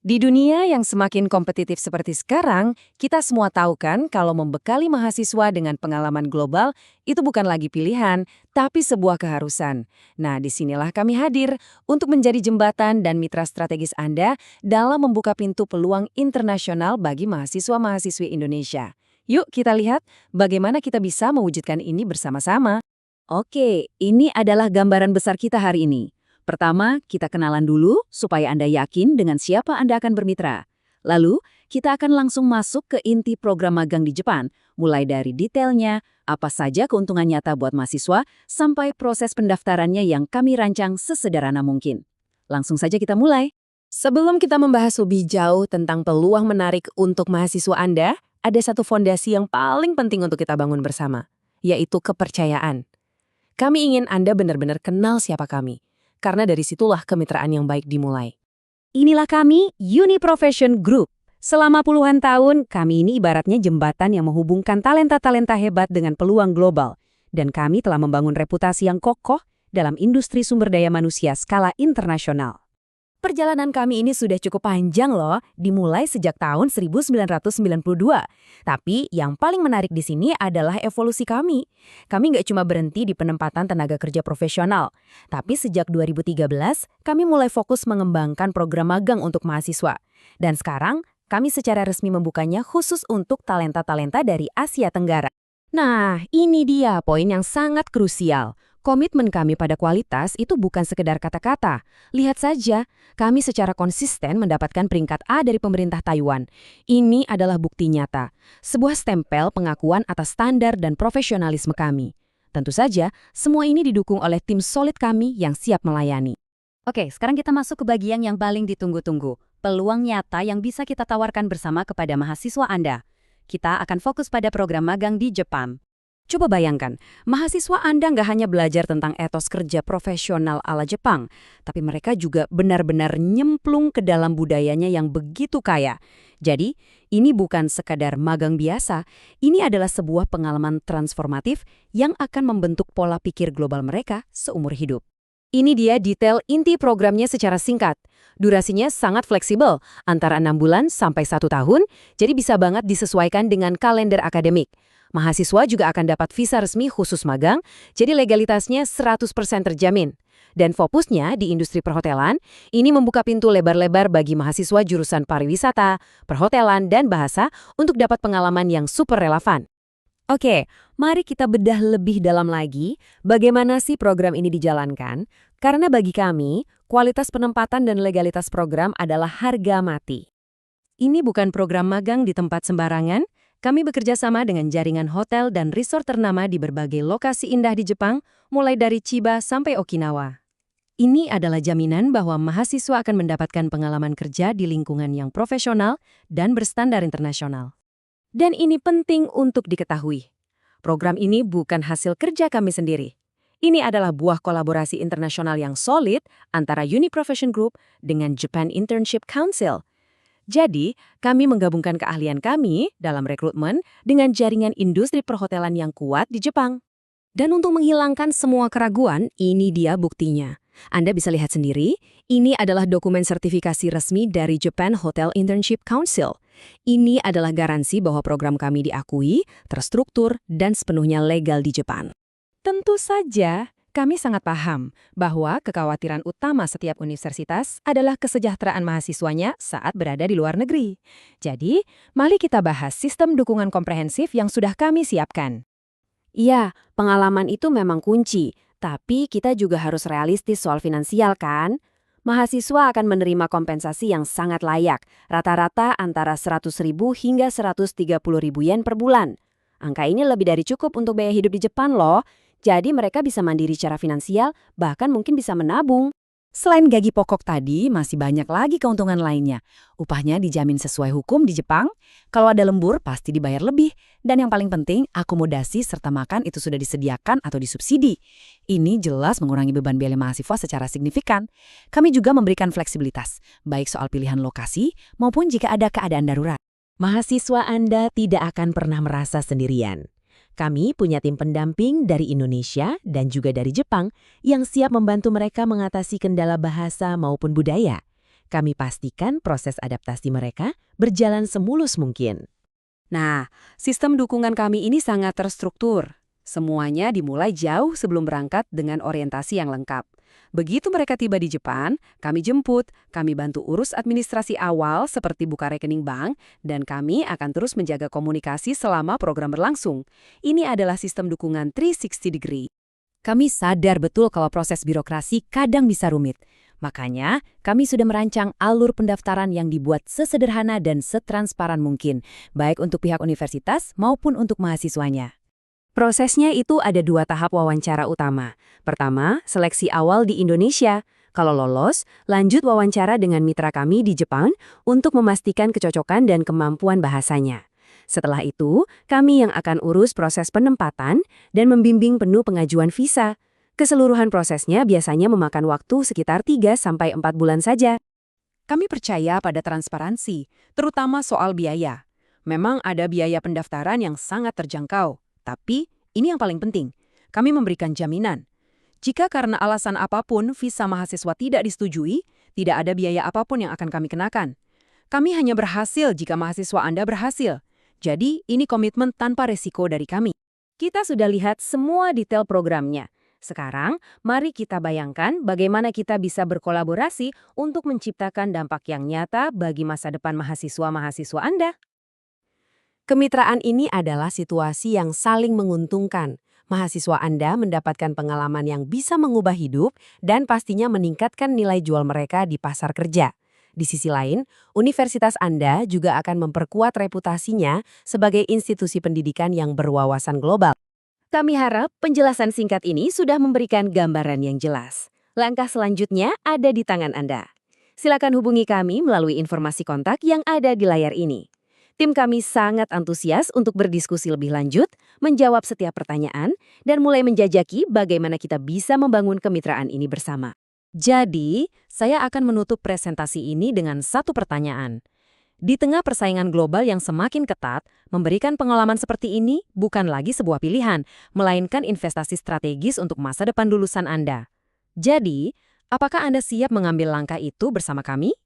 Di dunia yang semakin kompetitif seperti sekarang, kita semua tahu kan kalau membekali mahasiswa dengan pengalaman global itu bukan lagi pilihan, tapi sebuah keharusan. Nah, disinilah kami hadir untuk menjadi jembatan dan mitra strategis Anda dalam membuka pintu peluang internasional bagi mahasiswa-mahasiswi Indonesia. Yuk kita lihat bagaimana kita bisa mewujudkan ini bersama-sama. Oke, ini adalah gambaran besar kita hari ini. Pertama, kita kenalan dulu supaya Anda yakin dengan siapa Anda akan bermitra. Lalu, kita akan langsung masuk ke inti program magang di Jepang, mulai dari detailnya, apa saja keuntungan nyata buat mahasiswa, sampai proses pendaftarannya yang kami rancang sesederhana mungkin. Langsung saja kita mulai. Sebelum kita membahas lebih jauh tentang peluang menarik untuk mahasiswa Anda, ada satu fondasi yang paling penting untuk kita bangun bersama, yaitu kepercayaan. Kami ingin Anda benar-benar kenal siapa kami. Karena dari situlah kemitraan yang baik dimulai. Inilah kami, Uni Profession Group. Selama puluhan tahun, kami ini ibaratnya jembatan yang menghubungkan talenta-talenta hebat dengan peluang global. Dan kami telah membangun reputasi yang kokoh dalam industri sumber daya manusia skala internasional. Perjalanan kami ini sudah cukup panjang loh, dimulai sejak tahun 1992. Tapi yang paling menarik di sini adalah evolusi kami. Kami nggak cuma berhenti di penempatan tenaga kerja profesional, tapi sejak 2013 kami mulai fokus mengembangkan program magang untuk mahasiswa. Dan sekarang kami secara resmi membukanya khusus untuk talenta-talenta dari Asia Tenggara. Nah, ini dia poin yang sangat krusial. Komitmen kami pada kualitas itu bukan sekedar kata-kata. Lihat saja, kami secara konsisten mendapatkan peringkat A dari pemerintah Taiwan. Ini adalah bukti nyata, sebuah stempel pengakuan atas standar dan profesionalisme kami. Tentu saja, semua ini didukung oleh tim solid kami yang siap melayani. Oke, sekarang kita masuk ke bagian yang paling ditunggu-tunggu. Peluang nyata yang bisa kita tawarkan bersama kepada mahasiswa Anda. Kita akan fokus pada program magang di Jepang. Coba bayangkan, mahasiswa Anda nggak hanya belajar tentang etos kerja profesional ala Jepang, tapi mereka juga benar-benar nyemplung ke dalam budayanya yang begitu kaya. Jadi, ini bukan sekadar magang biasa, ini adalah sebuah pengalaman transformatif yang akan membentuk pola pikir global mereka seumur hidup. Ini dia detail inti programnya secara singkat. Durasinya sangat fleksibel, antara 6 bulan sampai 1 tahun, jadi bisa banget disesuaikan dengan kalender akademik. Mahasiswa juga akan dapat visa resmi khusus magang, jadi legalitasnya 100% terjamin. Dan fokusnya di industri perhotelan, ini membuka pintu lebar-lebar bagi mahasiswa jurusan pariwisata, perhotelan, dan bahasa untuk dapat pengalaman yang super relevan. Oke, mari kita bedah lebih dalam lagi bagaimana sih program ini dijalankan, karena bagi kami, kualitas penempatan dan legalitas program adalah harga mati. Ini bukan program magang di tempat sembarangan. Kami bekerja sama dengan jaringan hotel dan resort ternama di berbagai lokasi indah di Jepang, mulai dari Chiba sampai Okinawa. Ini adalah jaminan bahwa mahasiswa akan mendapatkan pengalaman kerja di lingkungan yang profesional dan berstandar internasional. Dan ini penting untuk diketahui. Program ini bukan hasil kerja kami sendiri. Ini adalah buah kolaborasi internasional yang solid antara Uni Profession Group dengan Japan Internship Council. Jadi, kami menggabungkan keahlian kami dalam rekrutmen dengan jaringan industri perhotelan yang kuat di Jepang. Dan untuk menghilangkan semua keraguan, ini dia buktinya. Anda bisa lihat sendiri, ini adalah dokumen sertifikasi resmi dari Japan Hotel Internship Council. Ini adalah garansi bahwa program kami diakui, terstruktur, dan sepenuhnya legal di Jepang. Tentu saja, kami sangat paham bahwa kekhawatiran utama setiap universitas adalah kesejahteraan mahasiswanya saat berada di luar negeri. Jadi, mari kita bahas sistem dukungan komprehensif yang sudah kami siapkan. Iya, pengalaman itu memang kunci, tapi kita juga harus realistis soal finansial kan? Mahasiswa akan menerima kompensasi yang sangat layak, rata-rata antara 100.000 hingga 130.000 yen per bulan. Angka ini lebih dari cukup untuk biaya hidup di Jepang loh. Jadi mereka bisa mandiri secara finansial, bahkan mungkin bisa menabung. Selain gaji pokok tadi, masih banyak lagi keuntungan lainnya. Upahnya dijamin sesuai hukum di Jepang, kalau ada lembur pasti dibayar lebih. Dan yang paling penting, akomodasi serta makan itu sudah disediakan atau disubsidi. Ini jelas mengurangi beban biaya mahasiswa secara signifikan. Kami juga memberikan fleksibilitas, baik soal pilihan lokasi maupun jika ada keadaan darurat. Mahasiswa Anda tidak akan pernah merasa sendirian. Kami punya tim pendamping dari Indonesia dan juga dari Jepang yang siap membantu mereka mengatasi kendala bahasa maupun budaya. kami pastikan proses adaptasi mereka berjalan semulus mungkin. Nah, sistem dukungan kami ini sangat terstruktur. Semuanya dimulai jauh sebelum berangkat dengan orientasi yang lengkap. Begitu mereka tiba di Jepang, kami jemput, kami bantu urus administrasi awal seperti buka rekening bank, dan kami akan terus menjaga komunikasi selama program berlangsung. Ini adalah sistem dukungan 360 degree. Kami sadar betul kalau proses birokrasi kadang bisa rumit. Makanya, kami sudah merancang alur pendaftaran yang dibuat sesederhana dan setransparan mungkin, baik untuk pihak universitas maupun untuk mahasiswanya. Prosesnya itu ada 2 tahap wawancara utama. Pertama, seleksi awal di Indonesia. Kalau lolos, lanjut wawancara dengan mitra kami di Jepang untuk memastikan kecocokan dan kemampuan bahasanya. Setelah itu, kami yang akan urus proses penempatan dan membimbing penuh pengajuan visa. Keseluruhan prosesnya biasanya memakan waktu sekitar 3–4 bulan saja. Kami percaya pada transparansi, terutama soal biaya. Memang ada biaya pendaftaran yang sangat terjangkau. Tapi, ini yang paling penting, kami memberikan jaminan. Jika karena alasan apapun visa mahasiswa tidak disetujui, tidak ada biaya apapun yang akan kami kenakan. Kami hanya berhasil jika mahasiswa Anda berhasil. Jadi, ini komitmen tanpa resiko dari kami. Kita sudah lihat semua detail programnya. Sekarang, mari kita bayangkan bagaimana kita bisa berkolaborasi untuk menciptakan dampak yang nyata bagi masa depan mahasiswa-mahasiswa Anda. Kemitraan ini adalah situasi yang saling menguntungkan. Mahasiswa Anda mendapatkan pengalaman yang bisa mengubah hidup dan pastinya meningkatkan nilai jual mereka di pasar kerja. Di sisi lain, universitas Anda juga akan memperkuat reputasinya sebagai institusi pendidikan yang berwawasan global. Kami harap penjelasan singkat ini sudah memberikan gambaran yang jelas. Langkah selanjutnya ada di tangan Anda. Silakan hubungi kami melalui informasi kontak yang ada di layar ini. Tim kami sangat antusias untuk berdiskusi lebih lanjut, menjawab setiap pertanyaan, dan mulai menjajaki bagaimana kita bisa membangun kemitraan ini bersama. Jadi, saya akan menutup presentasi ini dengan satu pertanyaan. Di tengah persaingan global yang semakin ketat, memberikan pengalaman seperti ini bukan lagi sebuah pilihan, melainkan investasi strategis untuk masa depan lulusan Anda. Jadi, apakah Anda siap mengambil langkah itu bersama kami?